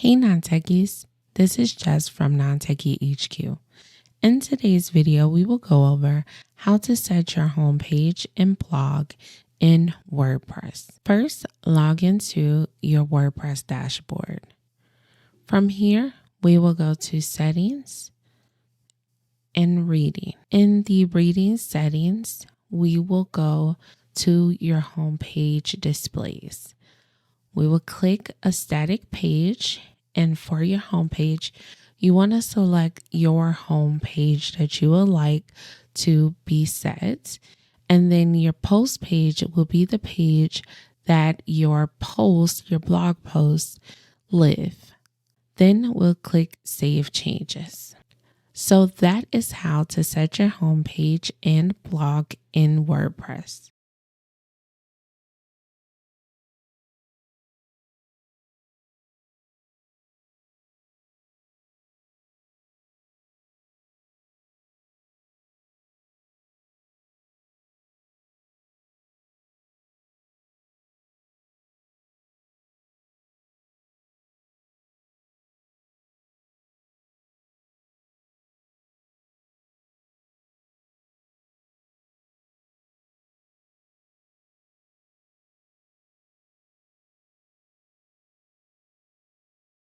Hey Non-Techies, this is Jess from Non-Techie HQ. In today's video, we will go over how to set your homepage and blog in WordPress. First, log into your WordPress dashboard. From here, we will go to Settings and Reading. In the Reading settings, we will go to your homepage displays. We will click a static page, and for your homepage, you want to select your homepage that you would like to be set. And then your post page will be the page that your blog posts live. Then we'll click Save Changes. So that is how to set your homepage and blog in WordPress.